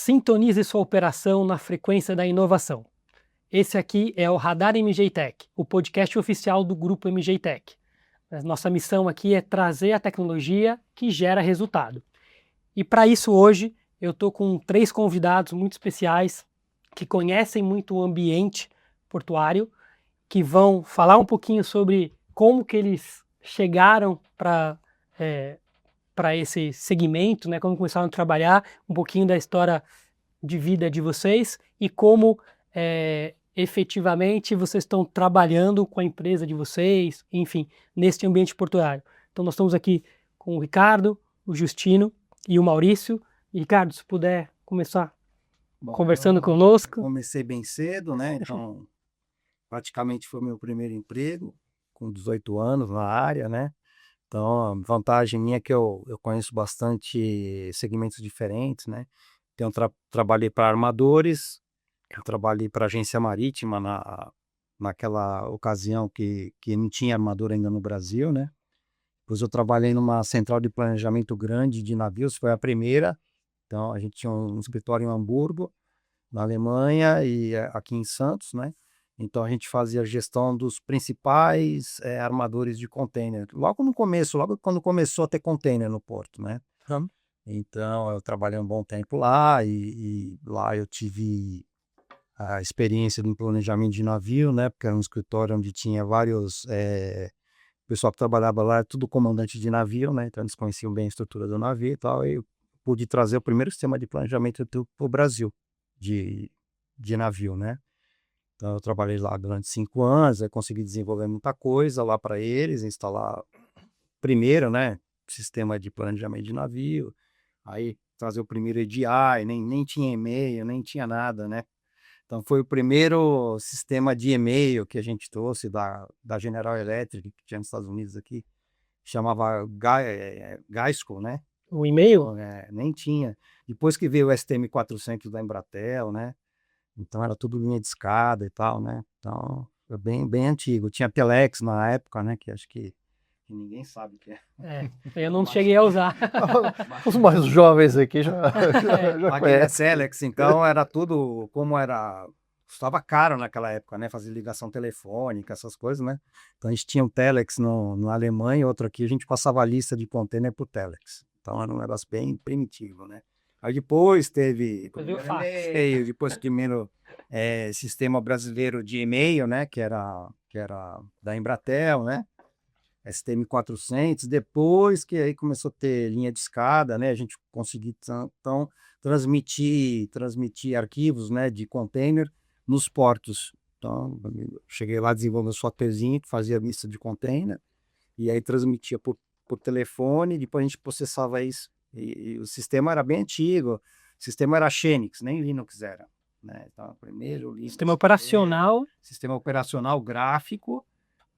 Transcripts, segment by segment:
Sintonize sua operação na frequência da inovação. Esse aqui é o Radar MG Tech, o podcast oficial do Grupo MG Tech. Nossa missão aqui é trazer a tecnologia que gera resultado. E para isso hoje eu estou com 3 convidados muito especiais que conhecem muito o ambiente portuário, que vão falar um pouquinho sobre como que eles chegaram para esse segmento, né? Como começaram a trabalhar, um pouquinho da história de vida de vocês e como efetivamente vocês estão trabalhando com a empresa de vocês, enfim, nesse ambiente portuário. Então nós estamos aqui com o Ricardo, o Justino e o Maurício. E, Ricardo, se puder começar conversando conosco. Comecei bem cedo, né? Então, praticamente foi meu primeiro emprego, com 18 anos na área, né? Então, a vantagem minha é que eu conheço bastante segmentos diferentes, né? Então, trabalhei para armadores, eu trabalhei para agência marítima naquela ocasião que não tinha armador ainda no Brasil, né? Depois eu trabalhei numa central de planejamento grande de navios, foi a primeira. Então, a gente tinha um escritório em Hamburgo, na Alemanha, e aqui em Santos, né? Então a gente fazia a gestão dos principais armadores de container. Logo no começo, logo quando começou a ter container no porto, né? Então eu trabalhei um bom tempo lá e lá eu tive a experiência do planejamento de navio, né? Porque era um escritório onde tinha vários... o pessoal que trabalhava lá era tudo comandante de navio, né? Então eles conheciam bem a estrutura do navio e tal. E eu pude trazer o primeiro sistema de planejamento para o Brasil de navio, né? Então eu trabalhei lá durante 5 anos, aí consegui desenvolver muita coisa lá para eles, instalar primeiro, né, sistema de planejamento de navio, aí trazer o primeiro EDI, nem tinha e-mail, nem tinha nada, né? Então foi o primeiro sistema de e-mail que a gente trouxe da General Electric, que tinha nos Estados Unidos aqui, chamava Gaisco, né? O e-mail? Nem tinha. Depois que veio o STM400 da Embratel, né? Então era tudo linha de escada e tal, né? Então é bem antigo. Tinha Telex na época, né? Que acho que ninguém sabe o que é. Eu não cheguei a usar. Os mais jovens aqui já conhecem. conhecem. Telex, então era tudo como era... Custava caro naquela época, né? Fazer ligação telefônica, essas coisas, né? Então a gente tinha um Telex na Alemanha, outro aqui, a gente passava a lista de container por Telex. Então era um negócio bem primitivo, né? Aí depois teve e-mail, depois primeiro sistema brasileiro de e-mail, né? Que era da Embratel, né? STM400, depois que aí começou a ter linha de escada, né? A gente conseguiu então transmitir arquivos, né? De container nos portos. Então, cheguei lá, desenvolvi um softwarezinho que fazia lista de container e aí transmitia por telefone, depois a gente processava isso. E o sistema era bem antigo, o sistema era Xenix, nem Linux era, né? Então, primeiro Linux, Sistema operacional. Sistema operacional gráfico,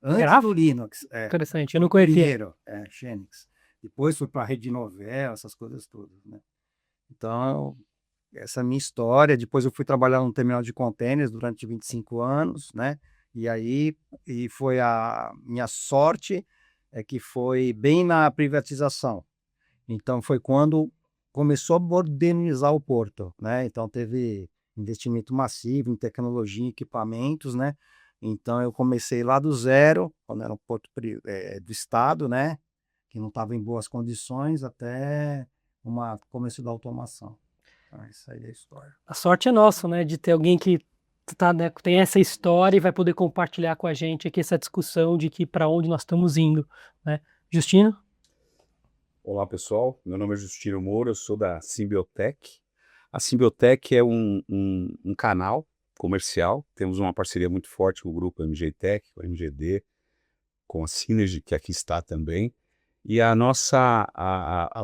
antes do Linux. Interessante, eu não conhecia. Primeiro, Xenix. Depois foi para a rede Novell, essas coisas todas, né? Então, essa é a minha história. Depois eu fui trabalhar no terminal de containers durante 25 anos, né? E aí, foi a minha sorte, que foi bem na privatização. Então foi quando começou a modernizar o porto, né? Então teve investimento massivo em tecnologia, em equipamentos, né? Então eu comecei lá do zero, quando era um porto do estado, né? Que não estava em boas condições, até começo da automação. Então, isso aí é a história. A sorte é nossa, né? De ter alguém que né, tem essa história e vai poder compartilhar com a gente aqui essa discussão de que para onde nós estamos indo, né? Justino? Olá pessoal, meu nome é Justino Moura, eu sou da Symbiotech. A Symbiotech é um canal comercial, temos uma parceria muito forte com o grupo MG Tech, com a MGD, com a Synergy, que aqui está também. E o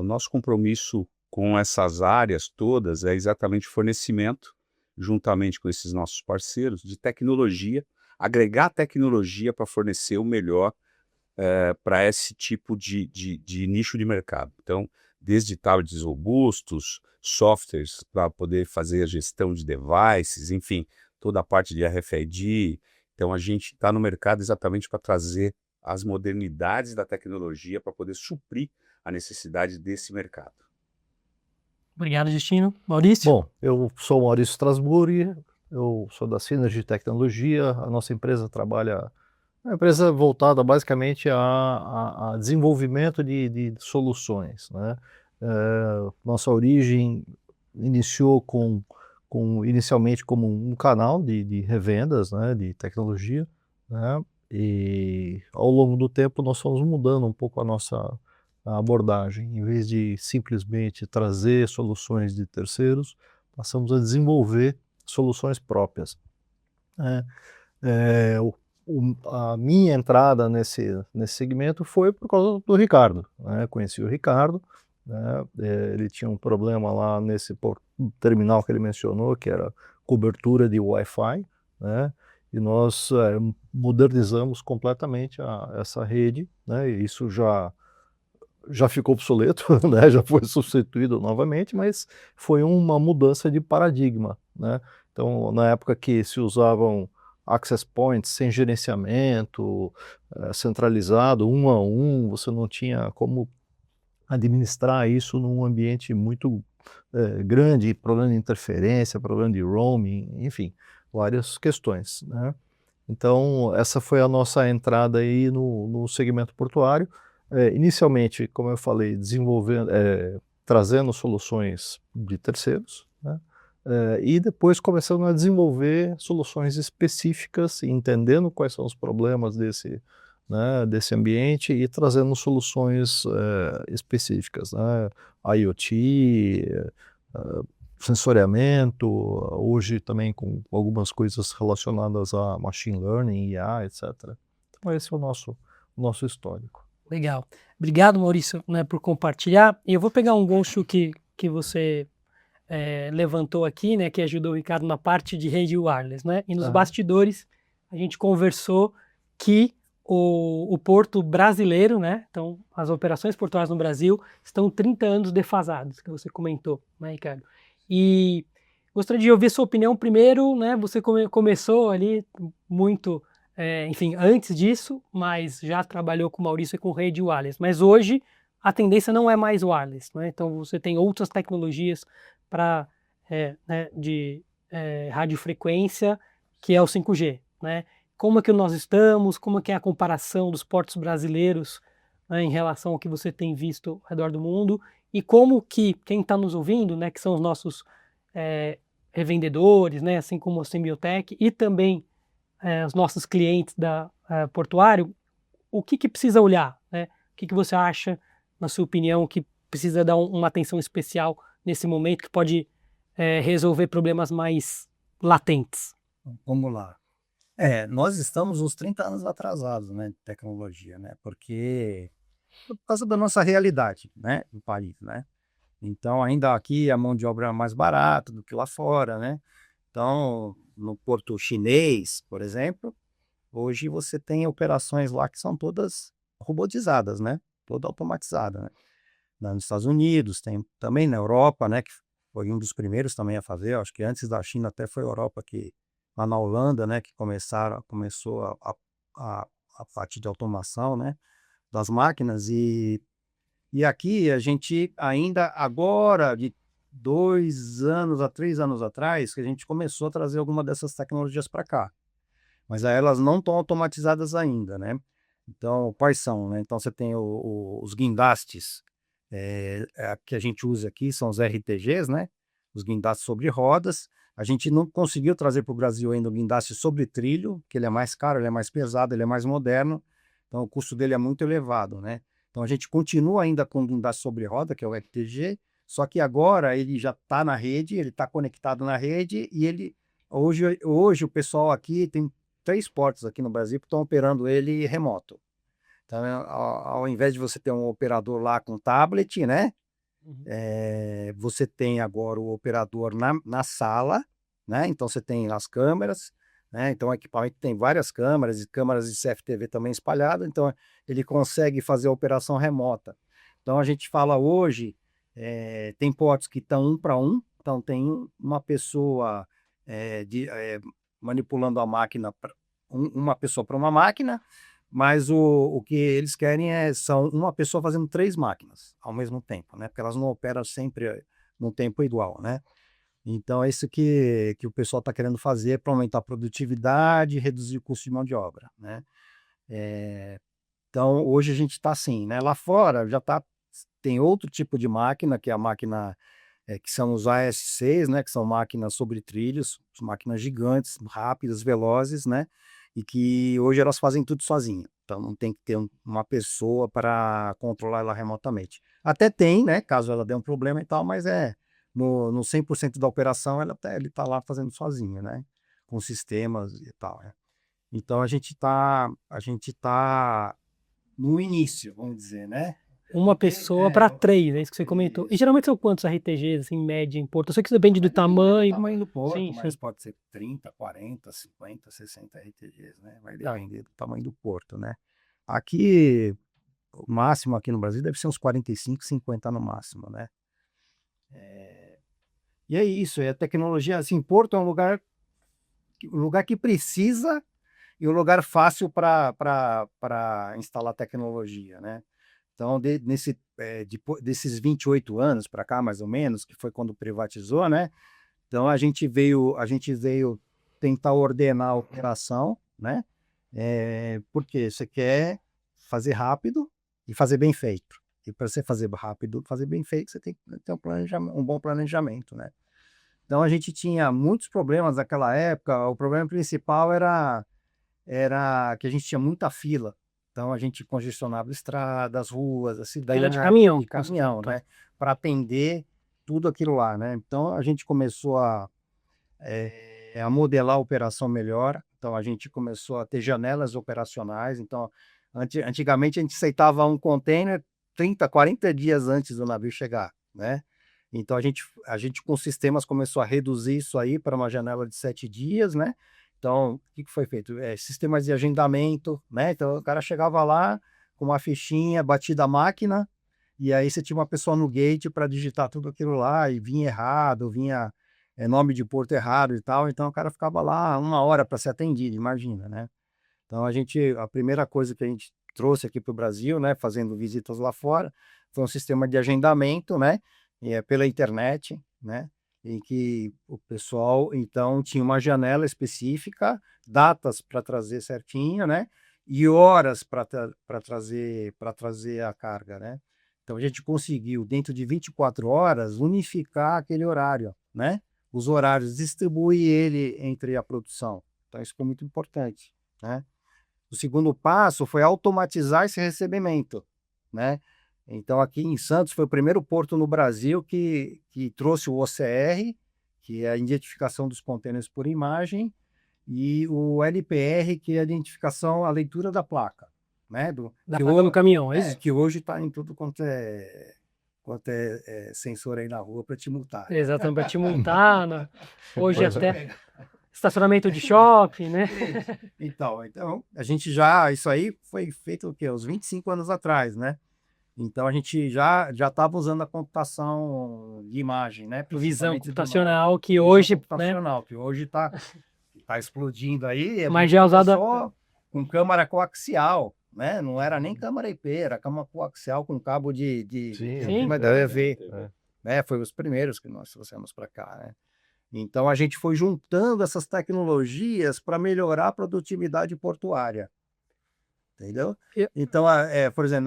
nosso compromisso com essas áreas todas é exatamente fornecimento, juntamente com esses nossos parceiros, de tecnologia, agregar tecnologia para fornecer o melhor para esse tipo de nicho de mercado. Então, desde tablets robustos, softwares para poder fazer a gestão de devices, enfim, toda a parte de RFID. Então, a gente está no mercado exatamente para trazer as modernidades da tecnologia para poder suprir a necessidade desse mercado. Obrigado, Justino. Maurício? Bom, eu sou o Maurício Strasburg, eu sou da Synergy Tecnologia, a nossa empresa trabalha, é uma empresa voltada basicamente a desenvolvimento de soluções, né? Nossa origem iniciou inicialmente como um canal de revendas, né, de tecnologia, né? E ao longo do tempo nós fomos mudando um pouco a nossa abordagem. Em vez de simplesmente trazer soluções de terceiros, passamos a desenvolver soluções próprias, né? A minha entrada nesse segmento foi por causa do Ricardo, né? Conheci o Ricardo, né? Ele tinha um problema lá nesse terminal que ele mencionou, que era cobertura de Wi-Fi, né? E nós modernizamos completamente essa rede, né? E isso já ficou obsoleto, né? Já foi substituído novamente, mas foi uma mudança de paradigma, né? Então, na época que se usavam access points sem gerenciamento, centralizado, um a um, você não tinha como administrar isso num ambiente muito grande, problema de interferência, problema de roaming, enfim, várias questões, né? Então, essa foi a nossa entrada aí no segmento portuário. Inicialmente, como eu falei, desenvolvendo, trazendo soluções de terceiros, né? E depois começando a desenvolver soluções específicas, entendendo quais são os problemas desse ambiente e trazendo soluções específicas, né? IoT, sensoriamento, hoje também com algumas coisas relacionadas a machine learning, IA, etc. Então esse é o nosso histórico. Legal. Obrigado, Maurício, né, por compartilhar. E eu vou pegar um gancho que você levantou aqui, né, que ajudou o Ricardo na parte de rede wireless, né? E nos bastidores a gente conversou que o porto brasileiro, né? Então, as operações portuárias no Brasil estão 30 anos defasadas, que você comentou, né, Ricardo? E gostaria de ouvir sua opinião primeiro, né? Você começou ali muito, enfim, antes disso, mas já trabalhou com o Maurício e com rede wireless. Mas hoje a tendência não é mais wireless, né? Então você tem outras tecnologias para né, de radiofrequência, que é o 5G, né? Como é que nós estamos, como é que é a comparação dos portos brasileiros, né, em relação ao que você tem visto ao redor do mundo, e como que quem está nos ouvindo, né, que são os nossos revendedores, né, assim como a Symbiotech, e também os nossos clientes da Portuário, o que precisa olhar, né? O que você acha, na sua opinião, que precisa dar uma atenção especial nesse momento, que pode resolver problemas mais latentes? Vamos lá. Nós estamos uns 30 anos atrasados, né, de tecnologia, né? Porque por causa da nossa realidade, né, do país, né? Então, ainda aqui a mão de obra é mais barata do que lá fora, né? Então, no porto chinês, por exemplo, hoje você tem operações lá que são todas robotizadas, né? Toda automatizada, né? Nos Estados Unidos, tem também na Europa, né? Que foi um dos primeiros também a fazer. Acho que antes da China até foi a Europa que, lá na Holanda, né? Que começou a parte de automação, né? Das máquinas e aqui a gente ainda agora, de 2 anos a 3 anos atrás, que a gente começou a trazer alguma dessas tecnologias para cá. Mas aí elas não estão automatizadas ainda, né? Então, quais são, né? Então você tem os guindastes que a gente usa aqui, são os RTGs, né? Os guindastes sobre rodas. A gente não conseguiu trazer para o Brasil ainda o guindaste sobre trilho, que ele é mais caro, ele é mais pesado, ele é mais moderno. Então o custo dele é muito elevado, né? Então a gente continua ainda com o guindaste sobre roda, que é o RTG, só que agora ele já está na rede, ele está conectado na rede e ele hoje o pessoal aqui tem 3 portos aqui no Brasil que estão operando ele remoto. Então, ao invés de você ter um operador lá com tablet, né? Você tem agora o operador na sala, né? Então você tem as câmeras, né? Então o equipamento tem várias câmeras e câmeras de CFTV também espalhadas, então ele consegue fazer a operação remota. Então a gente fala hoje, tem portos que estão 1 para 1, então tem uma pessoa manipulando a máquina, uma pessoa para uma máquina, mas o que eles querem são uma pessoa fazendo 3 máquinas ao mesmo tempo, né? Porque elas não operam sempre num tempo igual, né? Então, é isso que o pessoal está querendo fazer para aumentar a produtividade e reduzir o custo de mão de obra, né? Então, hoje a gente está assim, né? Lá fora tem outro tipo de máquina, que é a máquina que são os AS6, né? Que são máquinas sobre trilhos, máquinas gigantes, rápidas, velozes, né? E que hoje elas fazem tudo sozinhas. Então, não tem que ter uma pessoa para controlar ela remotamente. Até tem, né? Caso ela dê um problema e tal, mas no 100% da operação ele está lá fazendo sozinho, né? Com sistemas e tal, né? Então, a gente tá no início, vamos dizer, né? Uma pessoa para 3, é isso que você comentou. E Isso. geralmente são quantos RTGs, assim, em média, em Porto? Eu sei que isso depende do tamanho. Tamanho do porto, Sim, mas sim. pode ser 30, 40, 50, 60 RTGs, né? Vai depender do tamanho do porto, né? Aqui, o máximo aqui no Brasil deve ser uns 45, 50 no máximo, né? E é isso, a tecnologia, assim, Porto é um lugar que precisa e um lugar fácil para instalar tecnologia, né? Então, desses 28 anos para cá, mais ou menos, que foi quando privatizou, né? Então, a gente veio tentar ordenar a operação, né? Porque você quer fazer rápido e fazer bem feito. E para você fazer rápido, fazer bem feito, você tem que ter um bom planejamento, né? Então, a gente tinha muitos problemas naquela época. O problema principal era que a gente tinha muita fila. Então, a gente congestionava estradas, ruas, a cidade. Fila de caminhão. De caminhão, né? Para atender tudo aquilo lá, né? Então, a gente começou a modelar a operação melhor. Então, a gente começou a ter janelas operacionais. Então, antigamente, a gente aceitava um container 30, 40 dias antes do navio chegar, né? Então, a gente com sistemas começou a reduzir isso aí para uma janela de 7 dias, né? Então, o que foi feito? Sistemas de agendamento, né? Então, o cara chegava lá com uma fichinha, batida a máquina, e aí você tinha uma pessoa no gate para digitar tudo aquilo lá, e vinha errado, vinha nome de porto errado e tal. Então, o cara ficava lá 1 hora para ser atendido, imagina, né? Então, a primeira coisa que a gente trouxe aqui para o Brasil, né, fazendo visitas lá fora, foi um sistema de agendamento, né? Pela internet, né? Em que o pessoal, então, tinha uma janela específica, datas para trazer certinho, né? E horas para trazer a carga, né? Então, a gente conseguiu, dentro de 24 horas, unificar aquele horário, né? Os horários, distribuir ele entre a produção. Então, isso foi muito importante, né? O segundo passo foi automatizar esse recebimento, né? Então, aqui em Santos foi o primeiro porto no Brasil que trouxe o OCR, que é a identificação dos contêineres por imagem, e o LPR, que é a identificação, a leitura da placa, né? Da placa no caminhão, é É, isso? que hoje está em tudo quanto é sensor aí na rua para te multar. Exatamente, para te multar. Hoje até estacionamento de shopping, né? Então, isso aí foi feito o quê? Uns 25 anos atrás, né? Então, a gente já estava usando a computação de imagem, né? Visão Principalmente de computacional que visão hoje, né? computacional, que hoje está explodindo aí. Mas já é usada só com câmara coaxial, né? Não era nem câmara IP, era câmara coaxial com cabo Sim. mas deve ver, né? Foi os primeiros que nós trouxemos para cá, né? Então, a gente foi juntando essas tecnologias para melhorar a produtividade portuária. Entendeu? Então, por exemplo,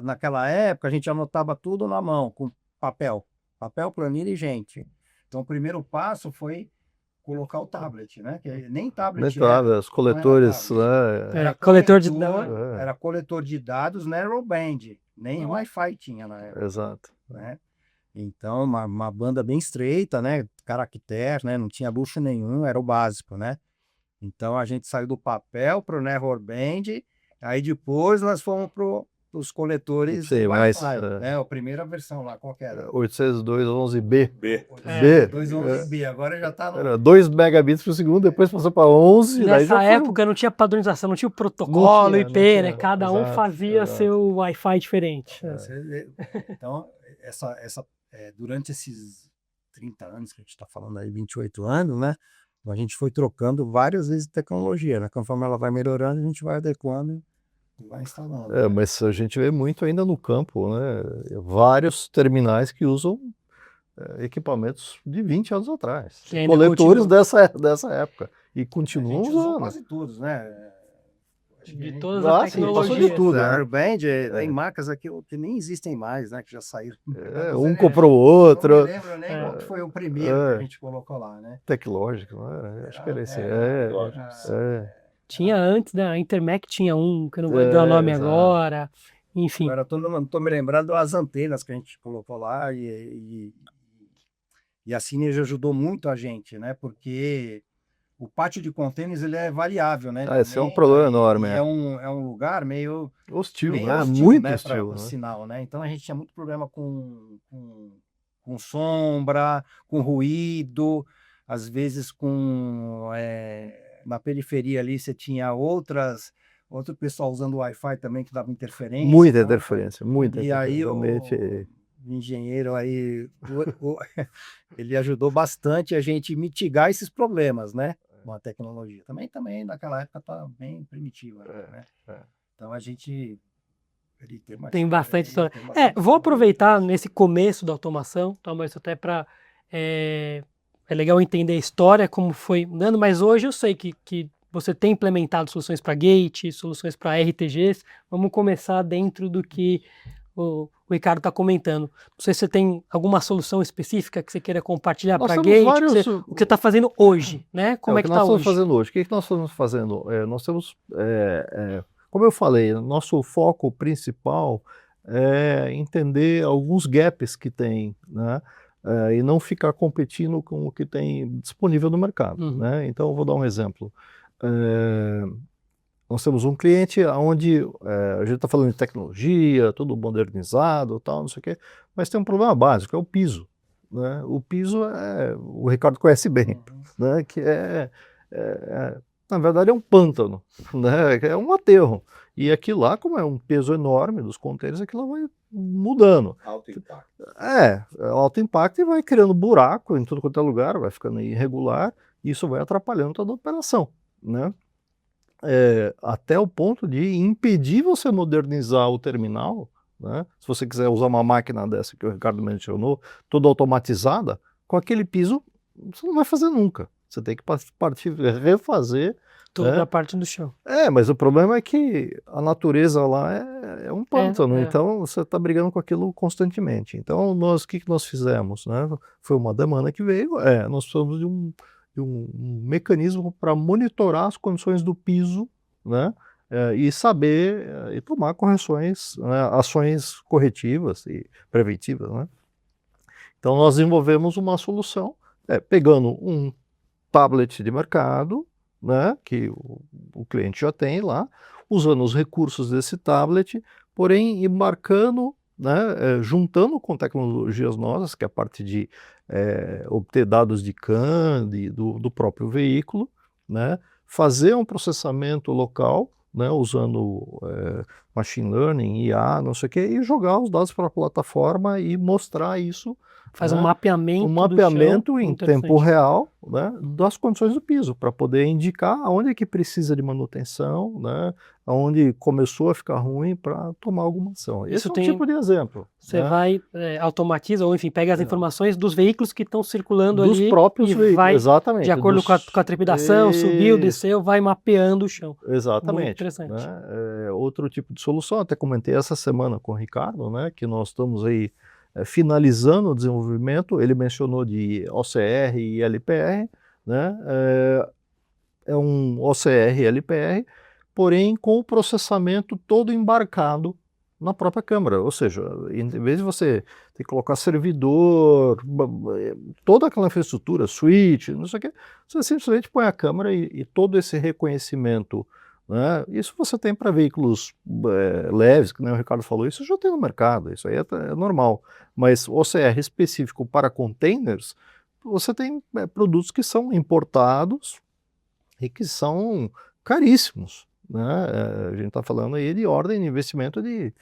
naquela época, a gente anotava tudo na mão, com papel, planilha e gente. Então, o primeiro passo foi colocar o tablet, né? Que nem tablet era, Os coletores, né? era coletor de dados. Era coletor de dados narrowband, nem Wi-Fi tinha na época. Exato. Né? Então, uma banda bem estreita, né? Caractere, né? Não tinha luxo nenhum, era o básico, né? Então, a gente saiu do papel para o narrowband. Aí depois nós fomos para os coletores Wi-Fi, né? A primeira versão lá, qual que era? 802.11b. B. 211b, agora já está no... Era 2 megabits por segundo, depois passou para 11. Nessa época não tinha padronização, não tinha o protocolo IP, né? tinha. Cada um fazia seu Wi-Fi diferente. Então, durante esses 30 anos que a gente está falando aí, 28 anos, né? A gente foi trocando várias vezes de tecnologia, né? Conforme ela vai melhorando, a gente vai adequando e vai instalando. Mas a gente vê muito ainda no campo, né? Vários terminais que usam equipamentos de 20 anos atrás. Que ainda Coletores continua. dessa época. E A continuam gente usou usando. quase todos, né? Acho que a De gente todas Ah, as sim, passou tecnologias. de tudo. a né? Airband tem marcas aqui que nem existem mais, né? Que já saíram. Um comprou o outro. Não me lembro nem qual que foi o primeiro que a gente colocou lá, né? Tecnológico, não era? Acho que era esse. Era- Tinha antes, né? A Intermec tinha um, que eu não vou lembrar o nome exato. agora. Enfim, Agora não tô me lembrando das antenas que a gente colocou lá e a Synergy ajudou muito a gente, né? Porque o pátio de contêineres ele é variável, né? Esse é um Também, problema e enorme. é um lugar meio Hostil, meio né? hostil, Muito né, hostil. para o Né? sinal, né? Então a gente tinha muito problema com sombra, com ruído, às vezes na periferia ali você tinha outro pessoal usando Wi-Fi também que dava interferência. Muita Então, interferência, muita e aí interferência. o Realmente. engenheiro aí, ele ajudou bastante a gente mitigar esses problemas, né? Com a tecnologia. Também naquela época tá bem primitiva, né? Então a gente tem bastante história. Vou aproveitar nesse começo da automação, tá, mas até para é legal entender a história, como foi mudando, mas hoje eu sei que você tem implementado soluções para gate, soluções para RTGs. Vamos começar dentro do que o Ricardo está comentando. Não sei se você tem alguma solução específica que você queira compartilhar Nós para temos gate, vários. o que você está fazendo hoje, né? Como é o que que nós está estamos hoje? fazendo hoje? O que nós estamos fazendo? Nós temos, como eu falei, nosso foco principal é entender alguns gaps que tem, né? E não ficar competindo com o que tem disponível no mercado. Uhum. Né? Então, eu vou dar um exemplo. Nós temos um cliente onde a gente está falando de tecnologia, tudo modernizado, tal, não sei o quê, mas tem um problema básico, é o piso. Né? O piso o Ricardo conhece bem, né? Que na verdade é um pântano, né? É um aterro. E aquilo lá, como é um peso enorme dos contêineres, aquilo vai mudando. Alto impacto. Alto impacto e vai criando buraco em tudo quanto é lugar, vai ficando irregular, e isso vai atrapalhando toda a operação, né? Até o ponto de impedir você modernizar o terminal, né? Se você quiser usar uma máquina dessa que o Ricardo mencionou, toda automatizada, com aquele piso, você não vai fazer nunca. Você tem que refazer Toda a parte do chão. mas o problema é que a natureza lá é um pântano, então você está brigando com aquilo constantemente. Então, o que nós fizemos? Né? Foi uma demanda que veio, nós precisamos de um mecanismo para monitorar as condições do piso, né? E saber e tomar correções, né? Ações corretivas e preventivas. Né? Então, nós desenvolvemos uma solução, pegando um tablet de mercado, né, que o cliente já tem lá, usando os recursos desse tablet, porém embarcando, né, juntando com tecnologias nossas, que é a parte de obter dados de CAN, do próprio veículo, né, fazer um processamento local, né, usando machine learning, IA, não sei o quê, e jogar os dados para a plataforma e mostrar isso. Faz um mapeamento mapeamento do chão, em tempo real, né, das condições do piso, para poder indicar aonde é que precisa de manutenção, né, aonde começou a ficar ruim, para tomar alguma ação. Esse é um tipo de exemplo. Você vai, automatiza, ou enfim, pega as informações dos veículos que estão circulando dos ali próprios e veículos, vai, exatamente, de acordo com a trepidação, subiu, desceu, vai mapeando o chão. Exatamente. Muito interessante. Né? Outro tipo de solução, até comentei essa semana com o Ricardo, né, que nós estamos aí finalizando o desenvolvimento. Ele mencionou de OCR e LPR, né? É um OCR e LPR, porém com o processamento todo embarcado na própria câmara, ou seja, em vez de você ter que colocar servidor, toda aquela infraestrutura, switch, não sei o que, você simplesmente põe a câmera e todo esse reconhecimento, né? Isso você tem para veículos leves, que nem o Ricardo falou, isso já tem no mercado, isso aí é normal, mas OCR específico para containers, você tem produtos que são importados e que são caríssimos. Né? A gente está falando aí de ordem de investimento de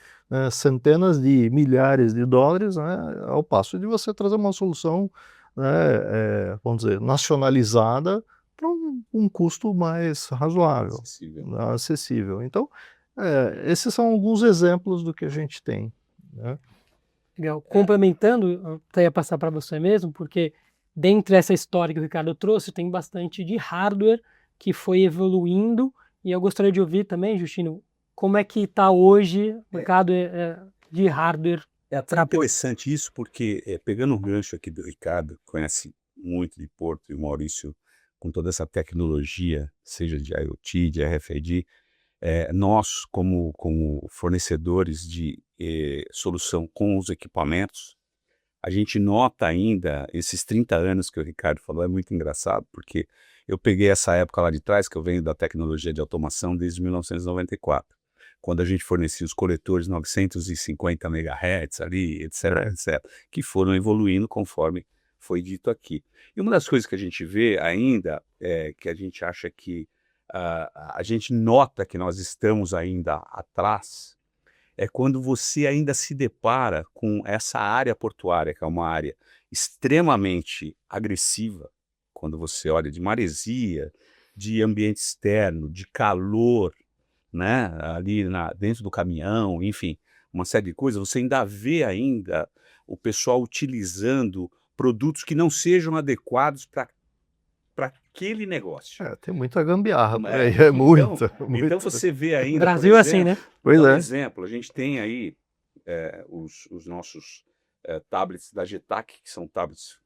centenas de milhares de dólares, né? Ao passo de você trazer uma solução, né, vamos dizer, nacionalizada para um custo mais razoável, acessível. Então, esses são alguns exemplos do que a gente tem. Né? Legal. Complementando, eu até ia passar para você mesmo, porque dentro dessa história que o Ricardo trouxe, tem bastante de hardware que foi evoluindo, e eu gostaria de ouvir também, Justino, como é que está hoje o mercado de hardware. É até interessante isso, porque pegando um gancho aqui do Ricardo, que conhece muito de Porto, e o Maurício, com toda essa tecnologia, seja de IoT, de RFID, nós, como fornecedores de solução com os equipamentos, a gente nota ainda esses 30 anos que o Ricardo falou, é muito engraçado, porque eu peguei essa época lá de trás, que eu venho da tecnologia de automação desde 1994, quando a gente fornecia os coletores 950 MHz ali, etc, etc, que foram evoluindo conforme foi dito aqui. E uma das coisas que a gente vê ainda, que a gente acha que a gente nota que nós estamos ainda atrás, é quando você ainda se depara com essa área portuária, que é uma área extremamente agressiva, quando você olha de maresia, de ambiente externo, de calor, né, ali dentro do caminhão, enfim, uma série de coisas, você ainda vê ainda o pessoal utilizando produtos que não sejam adequados para aquele negócio. Tem muita gambiarra por aí, Então, muita. então você vê ainda, Brasil por é assim, né? Pois por é. exemplo, a gente tem aí os nossos tablets da Getac, que são tablets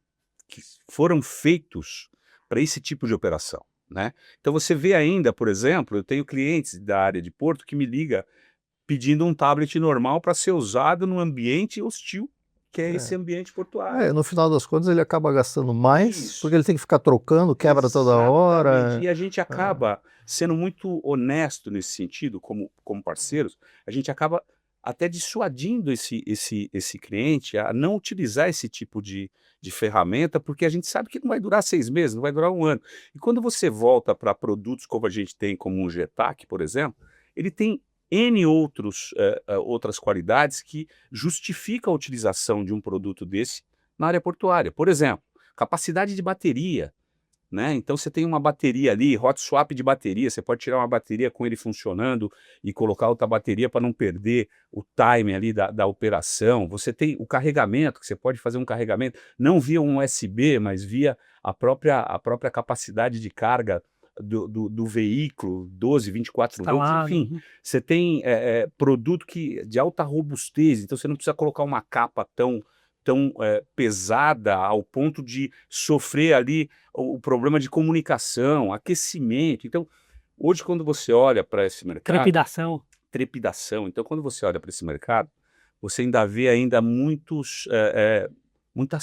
que foram feitos para esse tipo de operação, né? Então você vê ainda, por exemplo, eu tenho clientes da área de Porto que me liga pedindo um tablet normal para ser usado num ambiente hostil, que é esse ambiente portuário. No final das contas ele acaba gastando mais, Isso. porque ele tem que ficar trocando, quebra toda hora. Exatamente. E a gente acaba sendo muito honesto nesse sentido, como parceiros, a gente acaba até dissuadindo esse cliente a não utilizar esse tipo de ferramenta, porque a gente sabe que não vai durar 6 meses, não vai durar 1 ano. E quando você volta para produtos como a gente tem, como um Getac, por exemplo, ele tem N outras qualidades que justificam a utilização de um produto desse na área portuária. Por exemplo, capacidade de bateria, né? Então você tem uma bateria ali, hot swap de bateria, você pode tirar uma bateria com ele funcionando e colocar outra bateria para não perder o time ali da operação. Você tem o carregamento, que você pode fazer um carregamento não via um USB, mas via a própria capacidade de carga do veículo, 12, 24 volts, enfim. Você tem produto de alta robustez, então você não precisa colocar uma capa tão pesada ao ponto de sofrer ali o problema de comunicação, aquecimento. Então, hoje quando você olha para esse mercado... Trepidação. Então, quando você olha para esse mercado, você ainda vê ainda muitas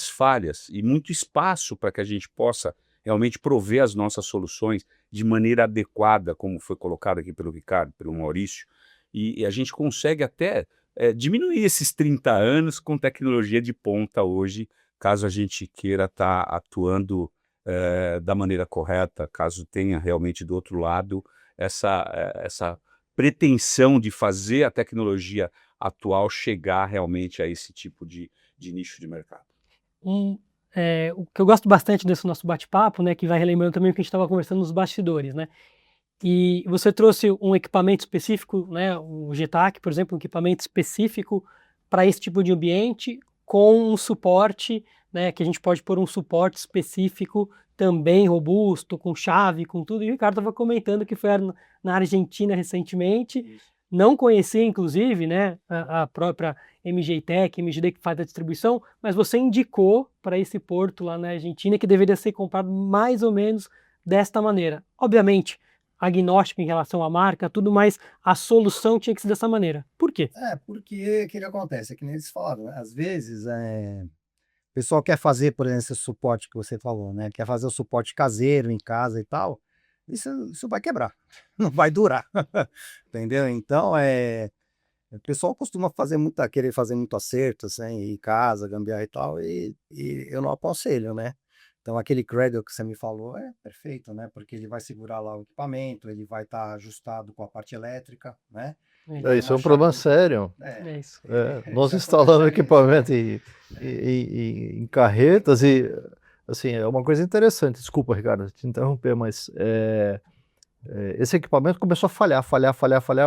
falhas e muito espaço para que a gente possa realmente prover as nossas soluções de maneira adequada, como foi colocado aqui pelo Ricardo, pelo Maurício, e a gente consegue até diminuir esses 30 anos com tecnologia de ponta hoje, caso a gente queira estar atuando da maneira correta, caso tenha realmente do outro lado essa pretensão de fazer a tecnologia atual chegar realmente a esse tipo de nicho de mercado. O que eu gosto bastante desse nosso bate-papo, né, que vai relembrando também o que a gente estava conversando nos bastidores, né? E você trouxe um equipamento específico, né, o Getac, por exemplo, um equipamento específico para esse tipo de ambiente, com um suporte, né, que a gente pode pôr um suporte específico também robusto, com chave, com tudo. E o Ricardo estava comentando que foi na Argentina recentemente. Não conhecia, inclusive, né, a própria MGTech, MGD que faz a distribuição, mas você indicou para esse porto lá na Argentina que deveria ser comprado mais ou menos desta maneira. Obviamente, agnóstico em relação à marca, tudo, mas a solução tinha que ser dessa maneira. Por quê? Porque o que acontece? É que nem eles falaram, né? Às vezes o pessoal quer fazer, por exemplo, esse suporte que você falou, né? Quer fazer o suporte caseiro em casa e tal, isso vai quebrar, não vai durar, entendeu? Então, o pessoal costuma querer fazer muito acerto, assim, em casa, gambiarra e tal, e eu não aconselho, né? Então, aquele cradle que você me falou é perfeito, né? Porque ele vai segurar lá o equipamento, ele vai estar ajustado com a parte elétrica, né? Isso é um problema sério. É isso. Nós instalamos equipamento em carretas e, assim, é uma coisa interessante. Desculpa, Ricardo, te interromper, mas esse equipamento começou a falhar.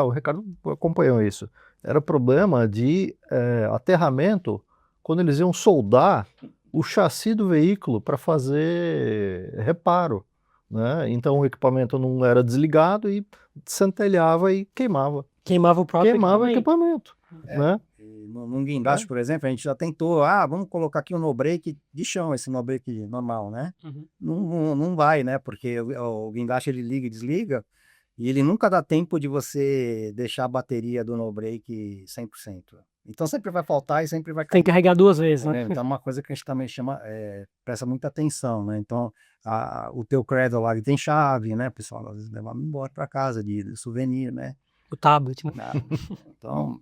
O Ricardo acompanhou isso. Era problema de aterramento quando eles iam soldar o chassi do veículo para fazer reparo, né? Então o equipamento não era desligado e centelhava e queimava. Queimava o próprio Queimava o equipamento. equipamento, né? E no guindaste, por exemplo, a gente já tentou, vamos colocar aqui um no-break de chão, esse no-break normal, né? Uhum. Não vai, né? Porque o guindaste ele liga e desliga, e ele nunca dá tempo de você deixar a bateria do no-break 100%. Então sempre vai faltar e sempre vai Tem que carregar 2 vezes, né? Então é uma coisa que a gente também presta muita atenção, né? Então o teu Cradle lá ele tem chave, né? O pessoal às vezes leva embora para casa de souvenir, né? O tablet, né? Então